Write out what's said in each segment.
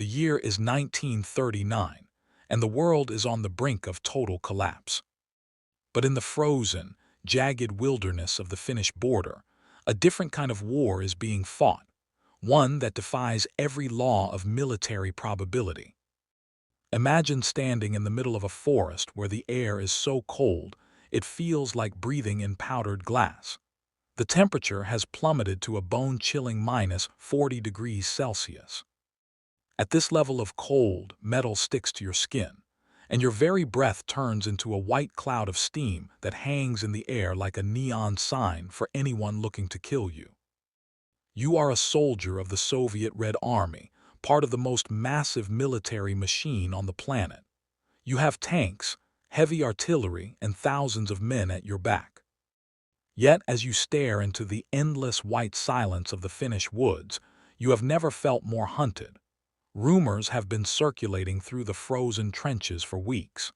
The year is 1939, and the world is on the brink of total collapse. But in the frozen, jagged wilderness of the Finnish border, a different kind of war is being fought, one that defies every law of military probability. Imagine standing in the middle of a forest where the air is so cold it feels like breathing in powdered glass. The temperature has plummeted to a bone-chilling -40 degrees Celsius. At this level of cold, metal sticks to your skin, and your very breath turns into a white cloud of steam that hangs in the air like a neon sign for anyone looking to kill you. You are a soldier of the Soviet Red Army, part of the most massive military machine on the planet. You have tanks, heavy artillery, and thousands of men at your back. Yet, as you stare into the endless white silence of the Finnish woods, you have never felt more hunted. Rumors have been circulating through the frozen trenches for weeks.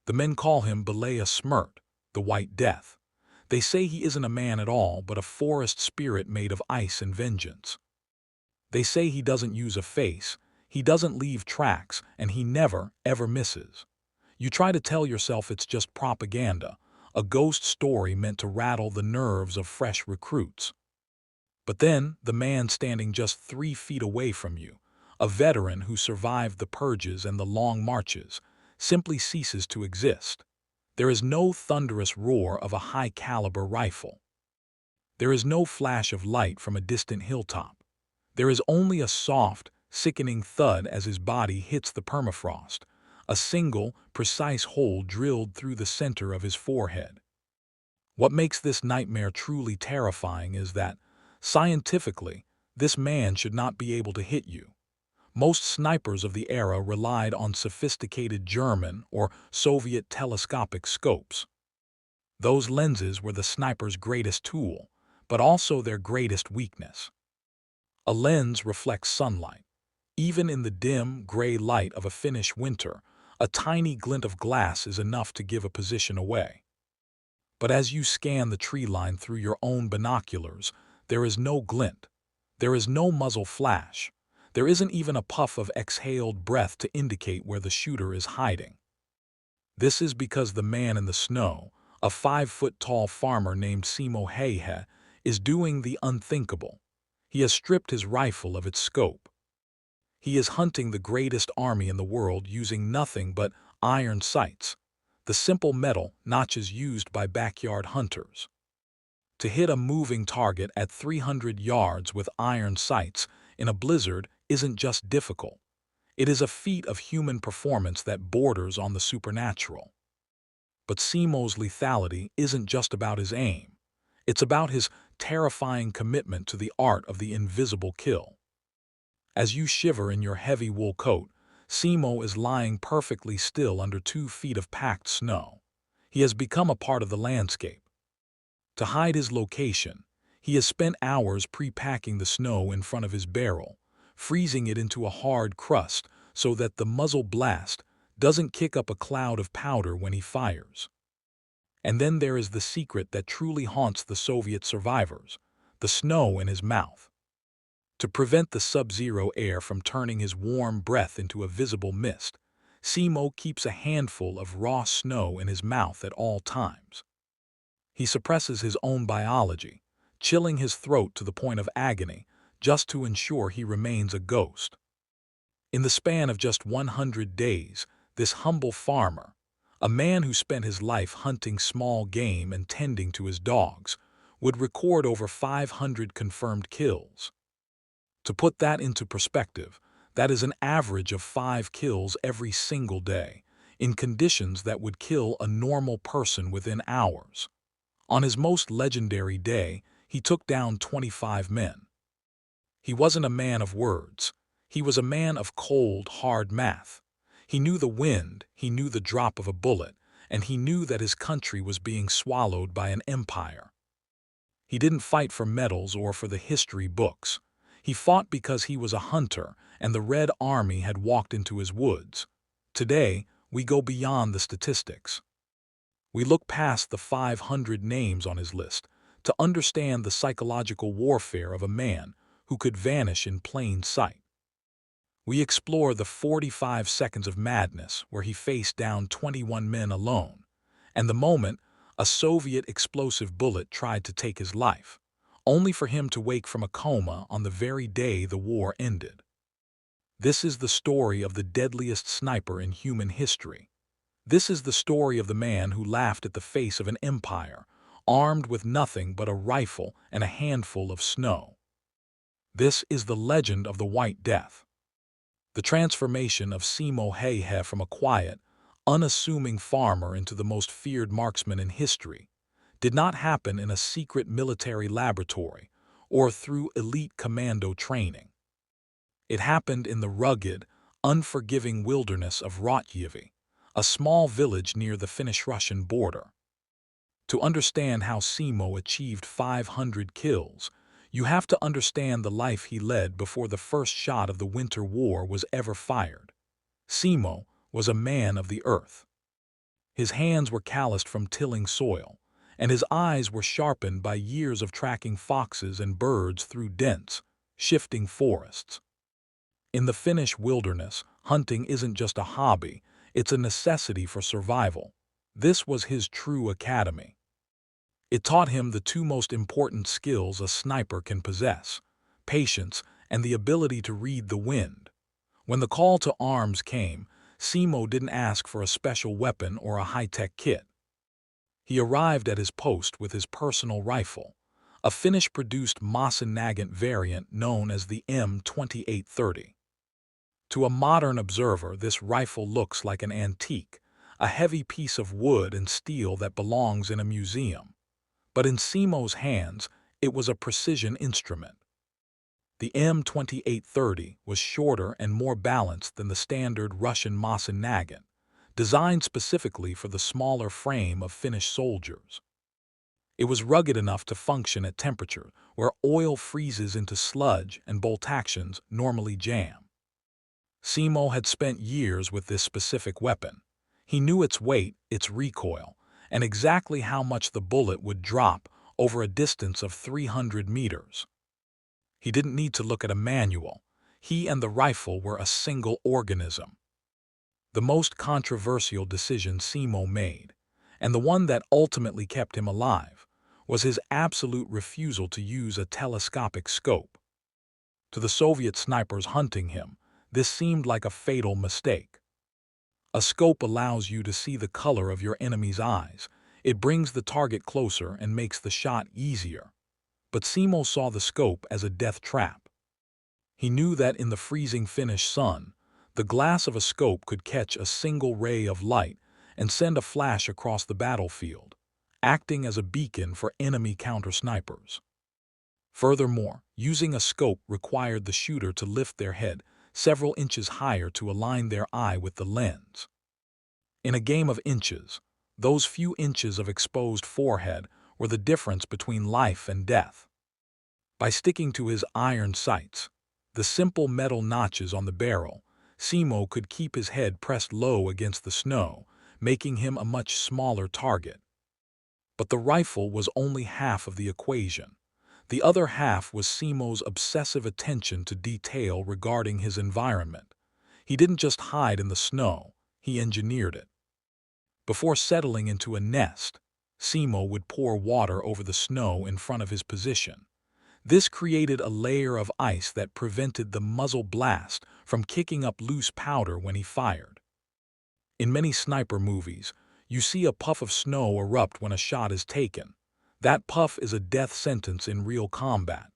The men call him Belaya Smirt, the White Death. They say he isn't a man at all, but a forest spirit made of ice and vengeance. They say he doesn't use a face, he doesn't leave tracks, and he never, ever misses. You try to tell yourself it's just propaganda, a ghost story meant to rattle the nerves of fresh recruits. But then, the man standing just 3 feet away from you, a veteran who survived the purges and the long marches, simply ceases to exist. There is no thunderous roar of a high-caliber rifle. There is no flash of light from a distant hilltop. There is only a soft, sickening thud as his body hits the permafrost, a single, precise hole drilled through the center of his forehead. What makes this nightmare truly terrifying is that, scientifically, this man should not be able to hit you. Most snipers of the era relied on sophisticated German or Soviet telescopic scopes. Those lenses were the sniper's greatest tool, but also their greatest weakness. A lens reflects sunlight. Even in the dim, gray light of a Finnish winter, a tiny glint of glass is enough to give a position away. But as you scan the tree line through your own binoculars, there is no glint. There is no muzzle flash. There isn't even a puff of exhaled breath to indicate where the shooter is hiding. This is because the man in the snow, a 5-foot-tall farmer named Simo Häyhä, is doing the unthinkable. He has stripped his rifle of its scope. He is hunting the greatest army in the world using nothing but iron sights, the simple metal notches used by backyard hunters. To hit a moving target at 300 yards with iron sights in a blizzard isn't just difficult. It is a feat of human performance that borders on the supernatural. But Simo's lethality isn't just about his aim. It's about his terrifying commitment to the art of the invisible kill. As you shiver in your heavy wool coat, Simo is lying perfectly still under 2 feet of packed snow. He has become a part of the landscape. To hide his location, he has spent hours pre-packing the snow in front of his barrel, freezing it into a hard crust so that the muzzle blast doesn't kick up a cloud of powder when he fires. And then there is the secret that truly haunts the Soviet survivors, the snow in his mouth. To prevent the sub-zero air from turning his warm breath into a visible mist, Simo keeps a handful of raw snow in his mouth at all times. He suppresses his own biology, chilling his throat to the point of agony, just to ensure he remains a ghost. In the span of just 100 days, this humble farmer, a man who spent his life hunting small game and tending to his dogs, would record over 500 confirmed kills. To put that into perspective, that is an average of 5 kills every single day, in conditions that would kill a normal person within hours. On his most legendary day, he took down 25 men. He wasn't a man of words. He was a man of cold, hard math. He knew the wind, he knew the drop of a bullet, and he knew that his country was being swallowed by an empire. He didn't fight for medals or for the history books. He fought because he was a hunter, and the Red Army had walked into his woods. Today, we go beyond the statistics. We look past the 500 names on his list to understand the psychological warfare of a man who could vanish in plain sight. We explore the 45 seconds of madness where he faced down 21 men alone, and the moment a Soviet explosive bullet tried to take his life, only for him to wake from a coma on the very day the war ended. This is the story of the deadliest sniper in human history. This is the story of the man who laughed at the face of an empire, armed with nothing but a rifle and a handful of snow. This is the legend of the White Death. The transformation of Simo Häyhä from a quiet, unassuming farmer into the most feared marksman in history did not happen in a secret military laboratory or through elite commando training. It happened in the rugged, unforgiving wilderness of WWII, a small village near the Finnish-Russian border. To understand how Simo achieved 500 kills, you have to understand the life he led before the first shot of the Winter War was ever fired. Simo was a man of the earth. His hands were calloused from tilling soil, and his eyes were sharpened by years of tracking foxes and birds through dense, shifting forests. In the Finnish wilderness, hunting isn't just a hobby, it's a necessity for survival. This was his true academy. It taught him the two most important skills a sniper can possess: patience and the ability to read the wind. When the call to arms came, Simo didn't ask for a special weapon or a high-tech kit. He arrived at his post with his personal rifle, a Finnish-produced Nagant variant known as the M2830. To a modern observer, this rifle looks like an antique, a heavy piece of wood and steel that belongs in a museum. But in Simo's hands, it was a precision instrument. The M2830 was shorter and more balanced than the standard Russian Nagant, designed specifically for the smaller frame of Finnish soldiers. It was rugged enough to function at temperature where oil freezes into sludge and bolt actions normally jam. Simo had spent years with this specific weapon. He knew its weight, its recoil, and exactly how much the bullet would drop over a distance of 300 meters. He didn't need to look at a manual. He and the rifle were a single organism. The most controversial decision Simo made, and the one that ultimately kept him alive, was his absolute refusal to use a telescopic scope. To the Soviet snipers hunting him, this seemed like a fatal mistake. A scope allows you to see the color of your enemy's eyes. It brings the target closer and makes the shot easier. But Simo saw the scope as a death trap. He knew that in the freezing Finnish sun, the glass of a scope could catch a single ray of light and send a flash across the battlefield, acting as a beacon for enemy counter-snipers. Furthermore, using a scope required the shooter to lift their head several inches higher to align their eye with the lens. In a game of inches, those few inches of exposed forehead were the difference between life and death. By sticking to his iron sights, the simple metal notches on the barrel, Simo could keep his head pressed low against the snow, making him a much smaller target. But the rifle was only half of the equation. The other half was Simo's obsessive attention to detail regarding his environment. He didn't just hide in the snow, he engineered it. Before settling into a nest, Simo would pour water over the snow in front of his position. This created a layer of ice that prevented the muzzle blast from kicking up loose powder when he fired. In many sniper movies, you see a puff of snow erupt when a shot is taken. That puff is a death sentence in real combat.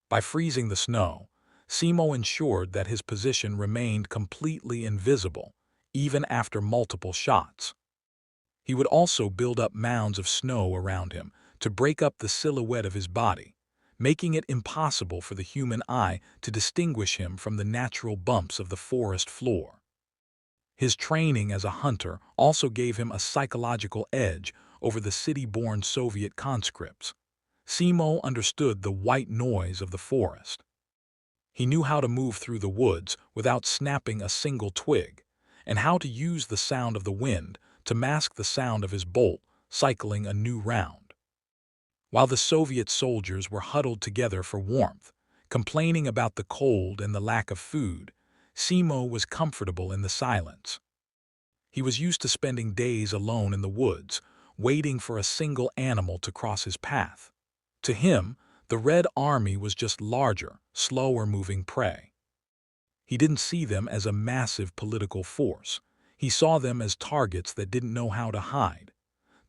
By freezing the snow, Simo ensured that his position remained completely invisible, even after multiple shots. He would also build up mounds of snow around him to break up the silhouette of his body, making it impossible for the human eye to distinguish him from the natural bumps of the forest floor. His training as a hunter also gave him a psychological edge over the city-born Soviet conscripts. Simo understood the white noise of the forest. He knew how to move through the woods without snapping a single twig, and how to use the sound of the wind to mask the sound of his bolt cycling a new round. While the Soviet soldiers were huddled together for warmth, complaining about the cold and the lack of food, Simo was comfortable in the silence. He was used to spending days alone in the woods, waiting for a single animal to cross his path. To him, the Red Army was just larger, slower-moving prey. He didn't see them as a massive political force. He saw them as targets that didn't know how to hide.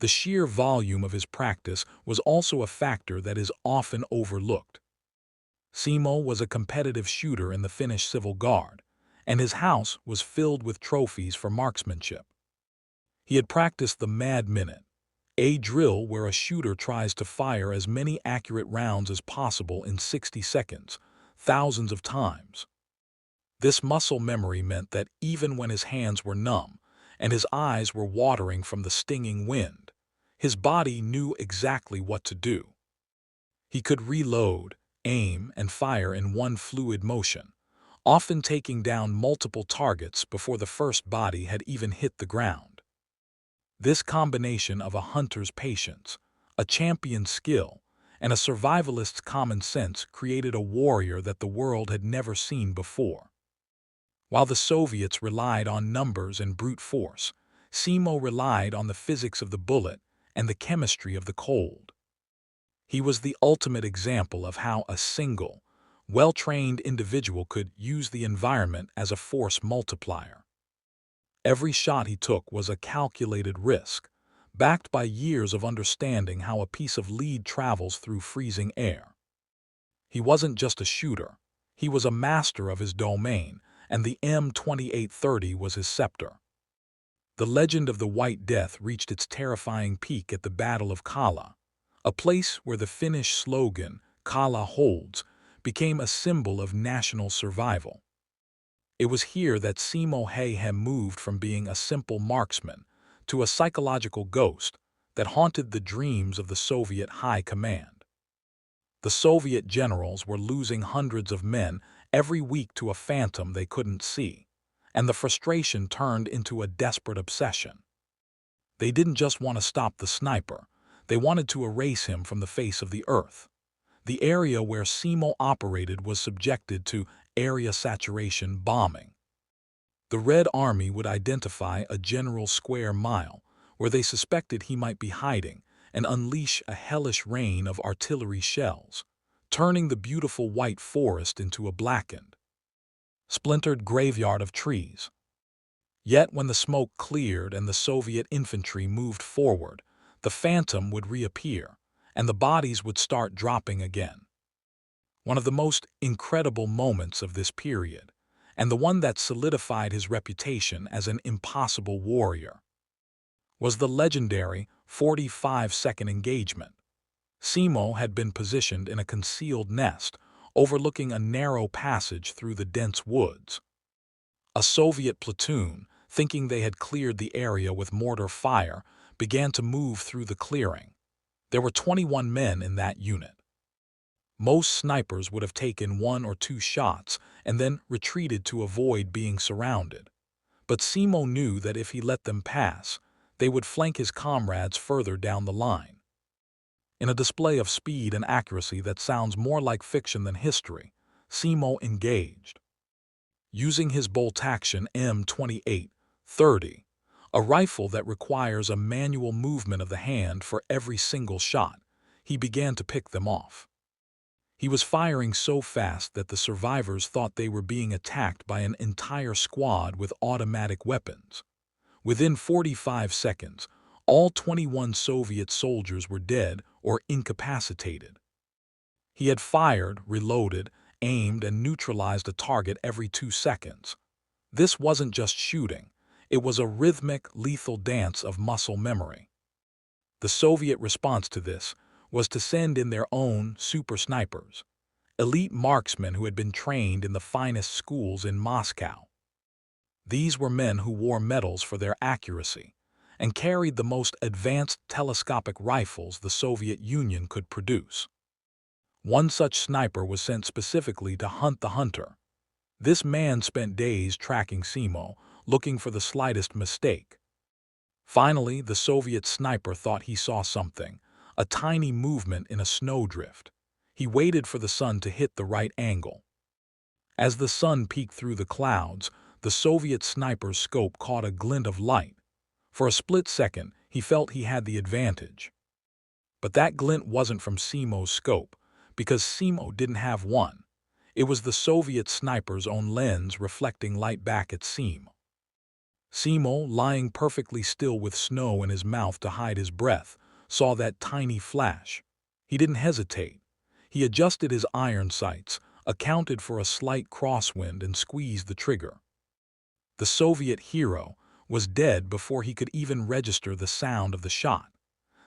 The sheer volume of his practice was also a factor that is often overlooked. Simo was a competitive shooter in the Finnish Civil Guard, and his house was filled with trophies for marksmanship. He had practiced the Mad Minute, a drill where a shooter tries to fire as many accurate rounds as possible in 60 seconds, thousands of times. This muscle memory meant that even when his hands were numb and his eyes were watering from the stinging wind, his body knew exactly what to do. He could reload, aim, and fire in one fluid motion, often taking down multiple targets before the first body had even hit the ground. This combination of a hunter's patience, a champion's skill, and a survivalist's common sense created a warrior that the world had never seen before. While the Soviets relied on numbers and brute force, Simo relied on the physics of the bullet and the chemistry of the cold. He was the ultimate example of how a single, well-trained individual could use the environment as a force multiplier. Every shot he took was a calculated risk, backed by years of understanding how a piece of lead travels through freezing air. He wasn't just a shooter, he was a master of his domain, and the M2830 was his scepter. The legend of the White Death reached its terrifying peak at the Battle of Kala, a place where the Finnish slogan, Kala holds, became a symbol of national survival. It was here that Simo Häyhä moved from being a simple marksman to a psychological ghost that haunted the dreams of the Soviet high command. The Soviet generals were losing hundreds of men every week to a phantom they couldn't see, and the frustration turned into a desperate obsession. They didn't just want to stop the sniper, they wanted to erase him from the face of the earth. The area where Simo operated was subjected to area saturation bombing. The Red Army would identify a general square mile where they suspected he might be hiding and unleash a hellish rain of artillery shells, turning the beautiful white forest into a blackened, splintered graveyard of trees. Yet when the smoke cleared and the Soviet infantry moved forward, the phantom would reappear, and the bodies would start dropping again. One of the most incredible moments of this period, and the one that solidified his reputation as an impossible warrior, was the legendary 45-second engagement. Simo had been positioned in a concealed nest overlooking a narrow passage through the dense woods. A Soviet platoon, thinking they had cleared the area with mortar fire, began to move through the clearing. There were 21 men in that unit. Most snipers would have taken 1 or 2 shots and then retreated to avoid being surrounded. But Simo knew that if he let them pass, they would flank his comrades further down the line. In a display of speed and accuracy that sounds more like fiction than history, Simo engaged. Using his bolt-action M2830, a rifle that requires a manual movement of the hand for every single shot, he began to pick them off. He was firing so fast that the survivors thought they were being attacked by an entire squad with automatic weapons. Within 45 seconds, all 21 Soviet soldiers were dead or incapacitated. He had fired, reloaded, aimed, and neutralized a target every 2 seconds. This wasn't just shooting. It was a rhythmic, lethal dance of muscle memory. The Soviet response to this was to send in their own super snipers, elite marksmen who had been trained in the finest schools in Moscow. These were men who wore medals for their accuracy and carried the most advanced telescopic rifles the Soviet Union could produce. One such sniper was sent specifically to hunt the hunter. This man spent days tracking Simo, looking for the slightest mistake. Finally, the Soviet sniper thought he saw something, a tiny movement in a snowdrift. He waited for the sun to hit the right angle. As the sun peeked through the clouds, the Soviet sniper's scope caught a glint of light. For a split second, he felt he had the advantage. But that glint wasn't from Simo's scope, because Simo didn't have one. It was the Soviet sniper's own lens reflecting light back at Simo. Simo, lying perfectly still with snow in his mouth to hide his breath, saw that tiny flash. He didn't hesitate. He adjusted his iron sights, accounted for a slight crosswind, and squeezed the trigger. The Soviet hero was dead before he could even register the sound of the shot.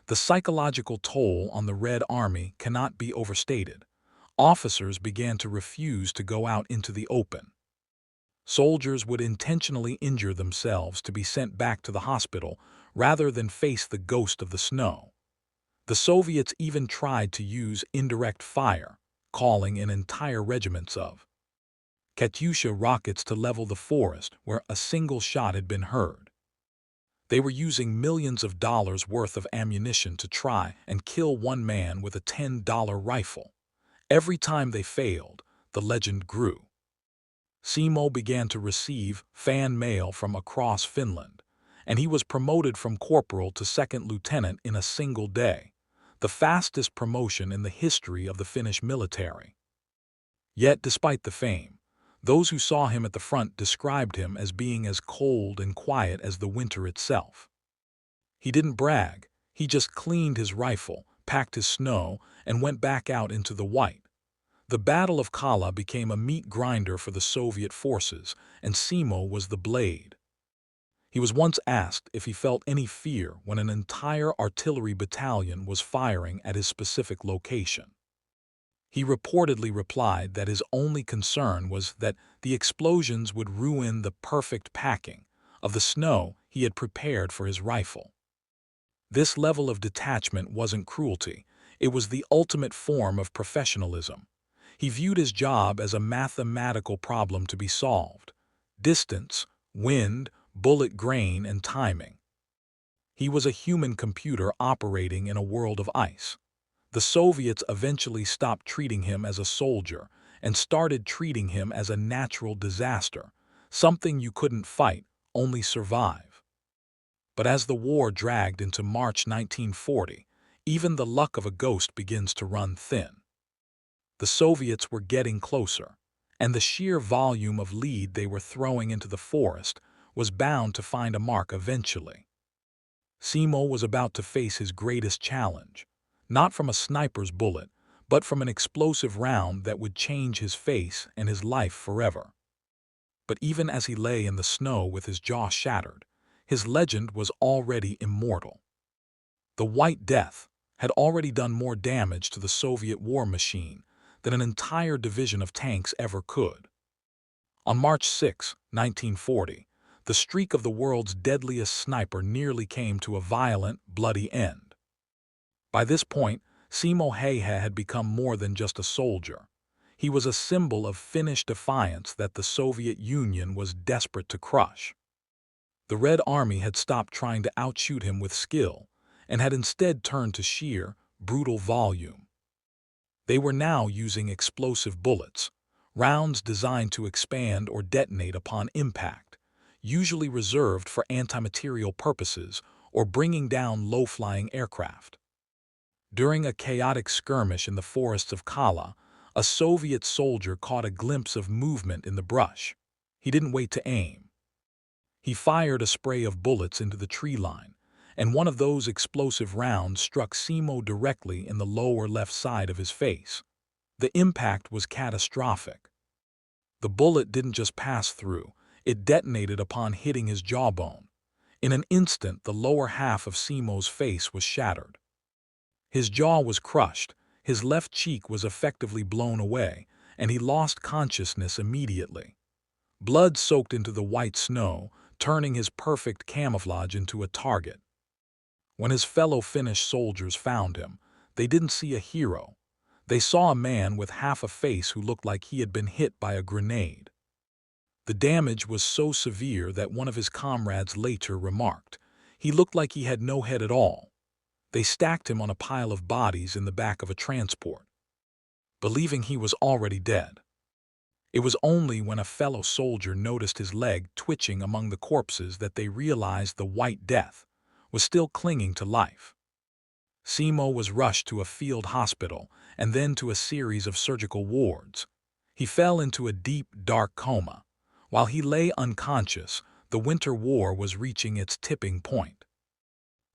The psychological toll on the Red Army cannot be overstated. Officers began to refuse to go out into the open. Soldiers would intentionally injure themselves to be sent back to the hospital rather than face the ghost of the snow. The Soviets even tried to use indirect fire, calling in entire regiments of Katyusha rockets to level the forest where a single shot had been heard. They were using millions of dollars worth of ammunition to try and kill one man with a $10 rifle. Every time they failed, the legend grew. Simo began to receive fan mail from across Finland, and he was promoted from corporal to second lieutenant in a single day, the fastest promotion in the history of the Finnish military. Yet, despite the fame, those who saw him at the front described him as being as cold and quiet as the winter itself. He didn't brag, he just cleaned his rifle, packed his snow, and went back out into the white. The Battle of Kala became a meat grinder for the Soviet forces, and Simo was the blade. He was once asked if he felt any fear when an entire artillery battalion was firing at his specific location. He reportedly replied that his only concern was that the explosions would ruin the perfect packing of the snow he had prepared for his rifle. This level of detachment wasn't cruelty, it was the ultimate form of professionalism. He viewed his job as a mathematical problem to be solved: distance, wind, bullet grain, and timing. He was a human computer operating in a world of ice. The Soviets eventually stopped treating him as a soldier and started treating him as a natural disaster, something you couldn't fight, only survive. But as the war dragged into March 1940, even the luck of a ghost begins to run thin. The Soviets were getting closer, and the sheer volume of lead they were throwing into the forest was bound to find a mark eventually. Simo was about to face his greatest challenge, not from a sniper's bullet, but from an explosive round that would change his face and his life forever. But even as he lay in the snow with his jaw shattered, his legend was already immortal. The White Death had already done more damage to the Soviet war machine than an entire division of tanks ever could. On March 6, 1940, the streak of the world's deadliest sniper nearly came to a violent, bloody end. By this point, Simo Häyhä had become more than just a soldier. He was a symbol of Finnish defiance that the Soviet Union was desperate to crush. The Red Army had stopped trying to outshoot him with skill and had instead turned to sheer, brutal volume. They were now using explosive bullets, rounds designed to expand or detonate upon impact, usually reserved for anti-materiel purposes or bringing down low-flying aircraft. During a chaotic skirmish in the forests of Kala, a Soviet soldier caught a glimpse of movement in the brush. He didn't wait to aim. He fired a spray of bullets into the tree line, and one of those explosive rounds struck Simo directly in the lower left side of his face. The impact was catastrophic. The bullet didn't just pass through, it detonated upon hitting his jawbone. In an instant, the lower half of Simo's face was shattered. His jaw was crushed, his left cheek was effectively blown away, and he lost consciousness immediately. Blood soaked into the white snow, turning his perfect camouflage into a target. When his fellow Finnish soldiers found him, they didn't see a hero. They saw a man with half a face who looked like he had been hit by a grenade. The damage was so severe that one of his comrades later remarked, "He looked like he had no head at all." They stacked him on a pile of bodies in the back of a transport, believing he was already dead. It was only when a fellow soldier noticed his leg twitching among the corpses that they realized the White Death was still clinging to life. Simo was rushed to a field hospital and then to a series of surgical wards. He fell into a deep, dark coma. While he lay unconscious, the Winter War was reaching its tipping point.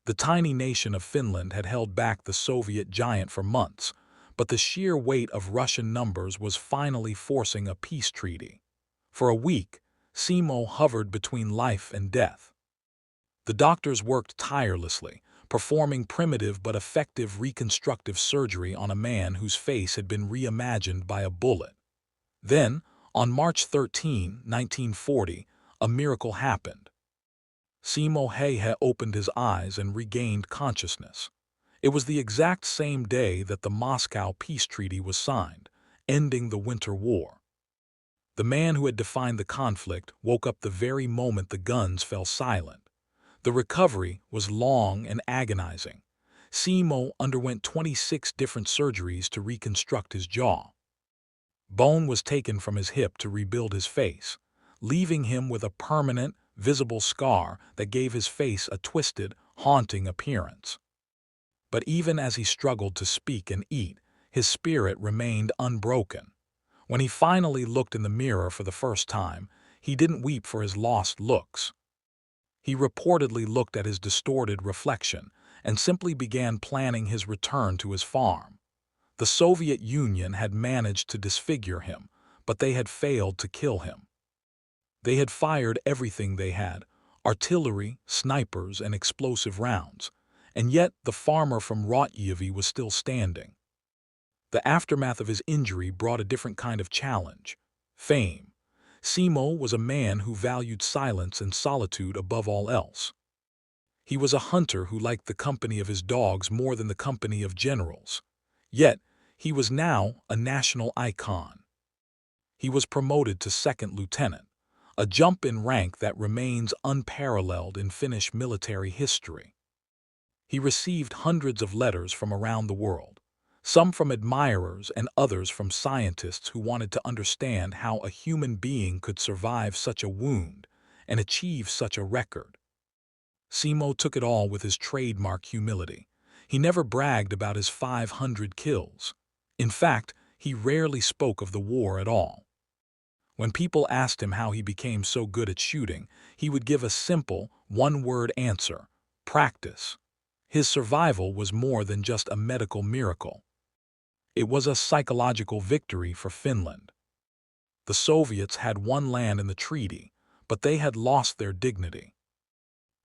The tiny nation of Finland had held back the Soviet giant for months, but the sheer weight of Russian numbers was finally forcing a peace treaty. For a week, Simo hovered between life and death. The doctors worked tirelessly, performing primitive but effective reconstructive surgery on a man whose face had been reimagined by a bullet. Then, on March 13, 1940, a miracle happened. Simo Häyhä opened his eyes and regained consciousness. It was the exact same day that the Moscow Peace Treaty was signed, ending the Winter War. The man who had defined the conflict woke up the very moment the guns fell silent. The recovery was long and agonizing. Simo underwent 26 different surgeries to reconstruct his jaw. Bone was taken from his hip to rebuild his face, leaving him with a permanent, visible scar that gave his face a twisted, haunting appearance. But even as he struggled to speak and eat, his spirit remained unbroken. When he finally looked in the mirror for the first time, he didn't weep for his lost looks. He reportedly looked at his distorted reflection and simply began planning his return to his farm. The Soviet Union had managed to disfigure him, but they had failed to kill him. They had fired everything they had: artillery, snipers, and explosive rounds. And yet the farmer from WWII was still standing. The aftermath of his injury brought a different kind of challenge: fame. Simo was a man who valued silence and solitude above all else. He was a hunter who liked the company of his dogs more than the company of generals. Yet, he was now a national icon. He was promoted to second lieutenant, a jump in rank that remains unparalleled in Finnish military history. He received hundreds of letters from around the world, some from admirers and others from scientists who wanted to understand how a human being could survive such a wound and achieve such a record. Simo took it all with his trademark humility. He never bragged about his 500 kills. In fact, he rarely spoke of the war at all. When people asked him how he became so good at shooting, he would give a simple, one-word answer: practice. His survival was more than just a medical miracle. It was a psychological victory for Finland. The Soviets had won land in the treaty, but they had lost their dignity.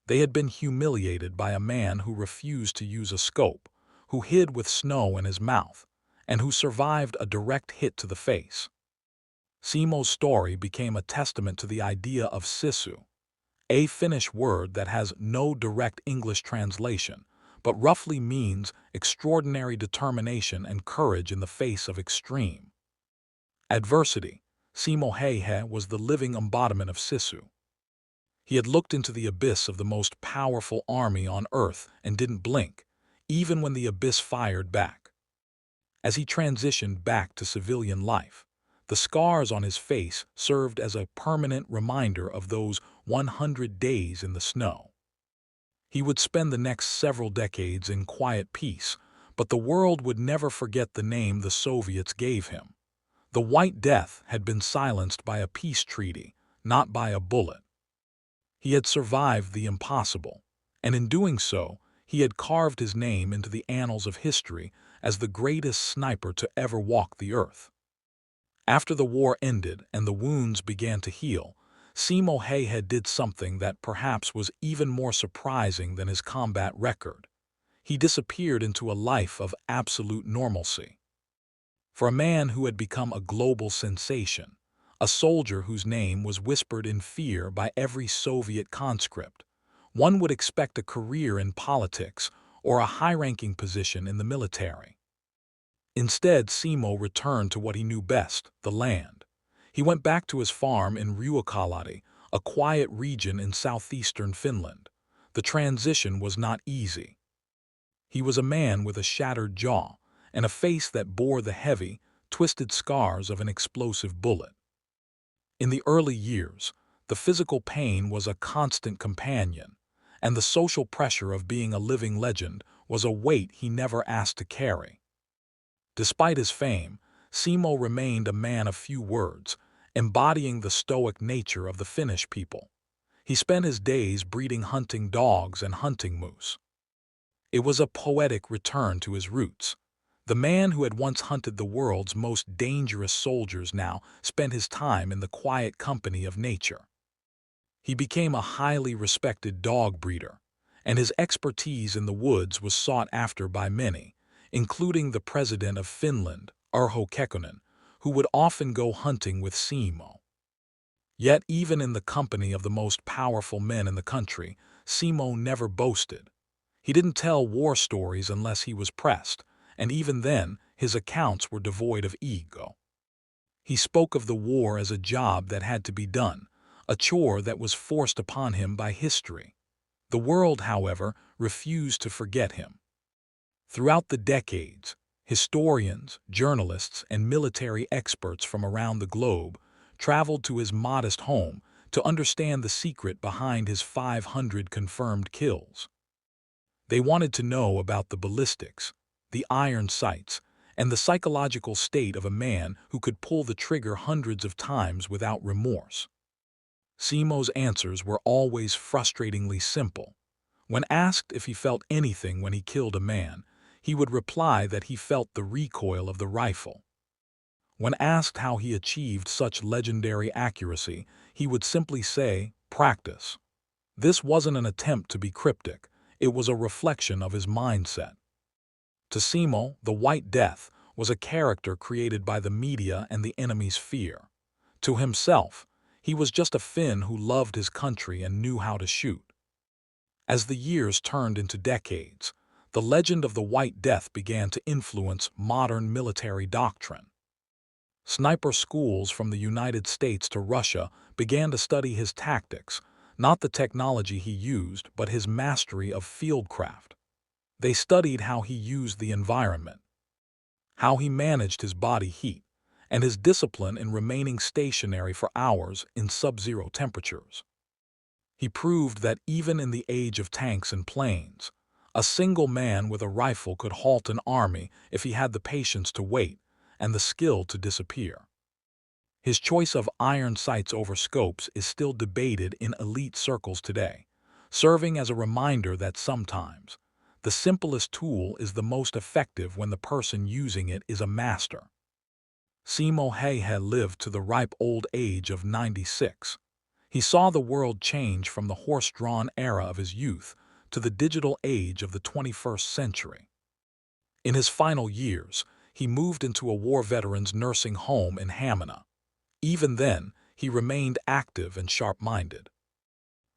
They had been humiliated by a man who refused to use a scope, who hid with snow in his mouth, and who survived a direct hit to the face. Simo's story became a testament to the idea of sisu, a Finnish word that has no direct English translation, but roughly means extraordinary determination and courage in the face of extreme adversity. Simo Häyhä was the living embodiment of sisu. He had looked into the abyss of the most powerful army on earth and didn't blink, even when the abyss fired back. As he transitioned back to civilian life, the scars on his face served as a permanent reminder of those 100 days in the snow. He would spend the next several decades in quiet peace, but the world would never forget the name the Soviets gave him. The White Death had been silenced by a peace treaty, not by a bullet. He had survived the impossible, and in doing so, he had carved his name into the annals of history as the greatest sniper to ever walk the earth. After the war ended and the wounds began to heal, Simo Häyhä did something that perhaps was even more surprising than his combat record. He disappeared into a life of absolute normalcy. For a man who had become a global sensation, a soldier whose name was whispered in fear by every Soviet conscript, one would expect a career in politics or a high-ranking position in the military. Instead, Simo returned to what he knew best: the land. He went back to his farm in WWII, a quiet region in southeastern Finland. The transition was not easy. He was a man with a shattered jaw and a face that bore the heavy, twisted scars of an explosive bullet. In the early years, the physical pain was a constant companion, and the social pressure of being a living legend was a weight he never asked to carry. Despite his fame, Simo remained a man of few words, embodying the stoic nature of the Finnish people. He spent his days breeding hunting dogs and hunting moose. It was a poetic return to his roots. The man who had once hunted the world's most dangerous soldiers now spent his time in the quiet company of nature. He became a highly respected dog breeder, and his expertise in the woods was sought after by many, including the president of Finland, Urho Kekkonen, who would often go hunting with Simo. Yet even in the company of the most powerful men in the country, Simo never boasted. He didn't tell war stories unless he was pressed, and even then, his accounts were devoid of ego. He spoke of the war as a job that had to be done, a chore that was forced upon him by history. The world, however, refused to forget him. Throughout the decades, historians, journalists, and military experts from around the globe traveled to his modest home to understand the secret behind his 500 confirmed kills. They wanted to know about the ballistics, the iron sights, and the psychological state of a man who could pull the trigger hundreds of times without remorse. Simo's answers were always frustratingly simple. When asked if he felt anything when he killed a man, he would reply that he felt the recoil of the rifle. When asked how he achieved such legendary accuracy, he would simply say, "Practice." This wasn't an attempt to be cryptic, it was a reflection of his mindset. To Simo, the White Death was a character created by the media and the enemy's fear. To himself, he was just a Finn who loved his country and knew how to shoot. As the years turned into decades, the legend of the White Death began to influence modern military doctrine. Sniper schools from the United States to Russia began to study his tactics, not the technology he used, but his mastery of fieldcraft. They studied how he used the environment, how he managed his body heat, and his discipline in remaining stationary for hours in sub-zero temperatures. He proved that even in the age of tanks and planes, a single man with a rifle could halt an army if he had the patience to wait and the skill to disappear. His choice of iron sights over scopes is still debated in elite circles today, serving as a reminder that sometimes the simplest tool is the most effective when the person using it is a master. Simo Häyhä lived to the ripe old age of 96. He saw the world change from the horse-drawn era of his youth to the digital age of the 21st century. In his final years, he moved into a war veterans' nursing home in Hamina. Even then, he remained active and sharp-minded.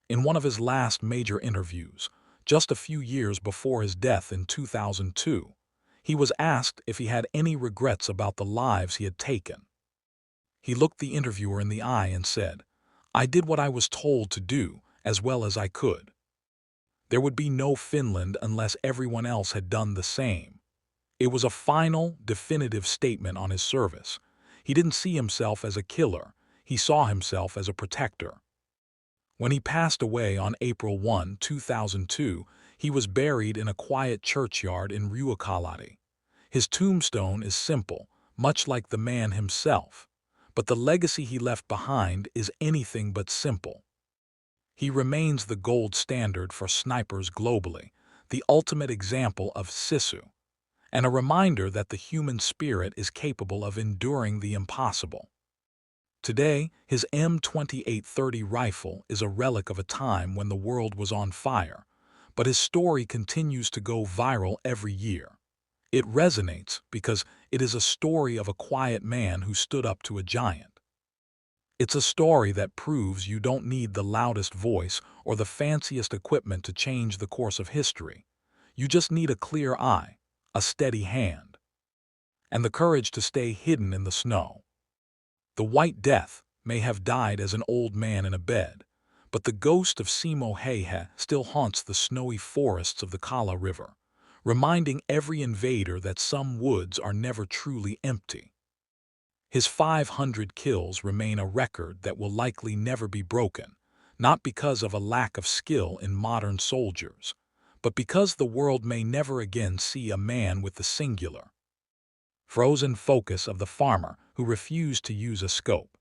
In one of his last major interviews, just a few years before his death in 2002, he was asked if he had any regrets about the lives he had taken. He looked the interviewer in the eye and said, "I did what I was told to do as well as I could." There would be no Finland unless everyone else had done the same. It was a final, definitive statement on his service. He didn't see himself as a killer, he saw himself as a protector. When he passed away on April 1, 2002, he was buried in a quiet churchyard in WWII. His tombstone is simple, much like the man himself, but the legacy he left behind is anything but simple. He remains the gold standard for snipers globally, the ultimate example of sisu, and a reminder that the human spirit is capable of enduring the impossible. Today, his M2830 rifle is a relic of a time when the world was on fire, but his story continues to go viral every year. It resonates because it is a story of a quiet man who stood up to a giant. It's a story that proves you don't need the loudest voice or the fanciest equipment to change the course of history. You just need a clear eye, a steady hand, and the courage to stay hidden in the snow. The White Death may have died as an old man in a bed, but the ghost of Simo Häyhä still haunts the snowy forests of the Kala River, reminding every invader that some woods are never truly empty. His 500 kills remain a record that will likely never be broken, not because of a lack of skill in modern soldiers, but because the world may never again see a man with the singular, frozen focus of the farmer who refused to use a scope.